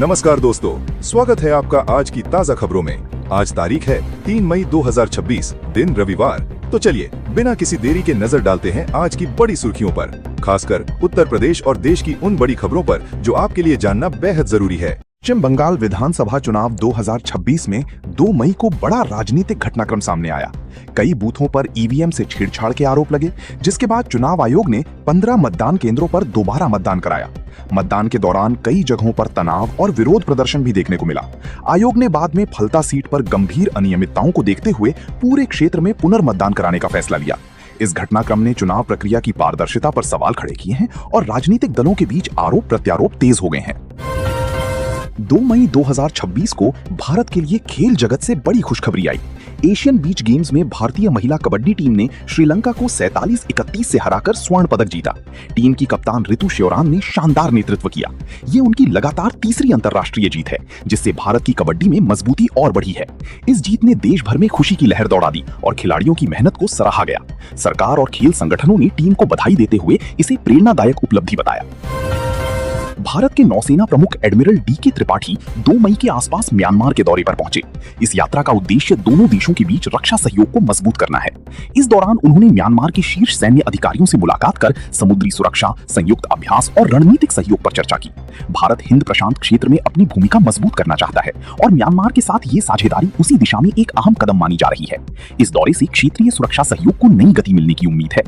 नमस्कार दोस्तों, स्वागत है आपका आज की ताज़ा खबरों में। आज तारीख है 3 मई 2026, दिन रविवार। तो चलिए बिना किसी देरी के नजर डालते हैं आज की बड़ी सुर्खियों पर, खासकर उत्तर प्रदेश और देश की उन बड़ी खबरों पर जो आपके लिए जानना बेहद जरूरी है। पश्चिम बंगाल विधानसभा चुनाव 2026 में 2 मई को बड़ा राजनीतिक घटनाक्रम सामने आया। कई बूथों पर ईवीएम से छेड़छाड़ के आरोप लगे, जिसके बाद चुनाव आयोग ने 15 मतदान केंद्रों पर दोबारा मतदान कराया। मतदान के दौरान कई जगहों पर तनाव और विरोध प्रदर्शन भी देखने को मिला। आयोग ने बाद में फलता सीट पर गंभीर अनियमितताओं को देखते हुए पूरे क्षेत्र में पुनर्मतदान कराने का फैसला लिया। इस घटनाक्रम ने चुनाव प्रक्रिया की पारदर्शिता पर सवाल खड़े किए हैं और राजनीतिक दलों के बीच आरोप प्रत्यारोप तेज हो गए हैं। 2 मई 2026 को भारत के लिए खेल जगत से बड़ी खुशखबरी आई। एशियन बीच गेम्स में भारतीय महिला कबड्डी टीम ने श्रीलंका को 47-31 से हराकर स्वर्ण पदक जीता। टीम की कप्तान ऋतु श्योरान ने शानदार नेतृत्व किया। ये उनकी लगातार तीसरी अंतर्राष्ट्रीय जीत है, जिससे भारत की कबड्डी में मजबूती और बढ़ी है। इस जीत ने देश भर में खुशी की लहर दौड़ा दी और खिलाड़ियों की मेहनत को सराहा गया। सरकार और खेल संगठनों ने टीम को बधाई देते हुए इसे प्रेरणादायक उपलब्धि बताया। भारत के नौसेना प्रमुख एडमिरल डी.के. त्रिपाठी 2 मई के आसपास म्यांमार के दौरे पर पहुंचे। इस यात्रा का उद्देश्य दोनों देशों के बीच रक्षा सहयोग को मजबूत करना है। इस दौरान उन्होंने म्यांमार के शीर्ष सैन्य अधिकारियों से मुलाकात कर समुद्री सुरक्षा, संयुक्त अभ्यास और रणनीतिक सहयोग पर चर्चा की। भारत हिंद प्रशांत क्षेत्र में अपनी भूमिका मजबूत करना चाहता है और म्यांमार के साथ ये साझेदारी उसी दिशा में एक अहम कदम मानी जा रही है। इस दौरे से क्षेत्रीय सुरक्षा सहयोग को नई गति मिलने की उम्मीद है।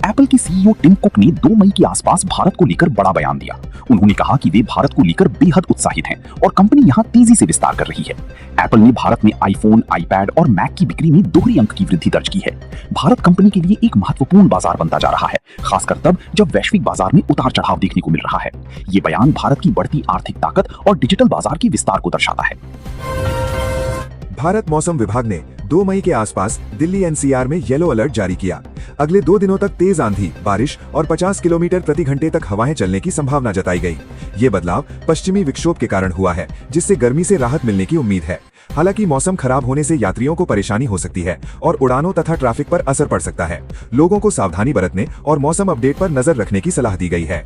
एप्पल के सीईओ टिम कुक ने 2 मई के आसपास भारत को लेकर बड़ा बयान दिया। उन्होंने कहा कि वे भारत को लेकर बेहद उत्साहित हैं और कंपनी यहां तेजी से विस्तार कर रही है। एप्पल ने भारत में आईफोन, आईपैड और मैक की बिक्री में दोहरी अंक की वृद्धि दर्ज की है। भारत कंपनी के लिए एक महत्वपूर्ण बाजार बनता जा रहा है, खासकर तब जब वैश्विक बाजार में उतार चढ़ाव देखने को मिल रहा है। ये बयान भारत की बढ़ती आर्थिक ताकत और डिजिटल बाजार के विस्तार को दर्शाता है। भारत मौसम विभाग ने 2 मई के आसपास दिल्ली एनसीआर में येलो अलर्ट जारी किया। अगले 2 दिनों तक तेज आंधी, बारिश और 50 किलोमीटर प्रति घंटे तक हवाएं चलने की संभावना जताई गई। ये बदलाव पश्चिमी विक्षोभ के कारण हुआ है, जिससे गर्मी से राहत मिलने की उम्मीद है। हालांकि मौसम खराब होने से यात्रियों को परेशानी हो सकती है और उड़ानों तथा ट्रैफिक पर असर पड़ सकता है। लोगों को सावधानी बरतने और मौसम अपडेट पर नजर रखने की सलाह दी गई है।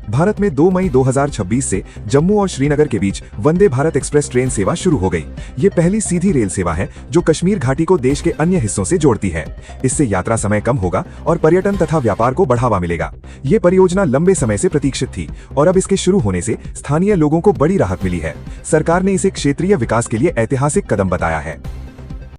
भारत में 2 मई 2026 से जम्मू और श्रीनगर के बीच वंदे भारत एक्सप्रेस ट्रेन सेवा शुरू हो गई। ये पहली सीधी रेल सेवा है जो कश्मीर घाटी को देश के अन्य हिस्सों से जोड़ती है। इससे यात्रा समय कम होगा और पर्यटन तथा व्यापार को बढ़ावा मिलेगा। ये परियोजना लंबे समय से प्रतीक्षित थी और अब इसके शुरू होने से स्थानीय लोगों को बड़ी राहत मिली है। सरकार ने इसे क्षेत्रीय विकास के लिए ऐतिहासिक कदम बताया है।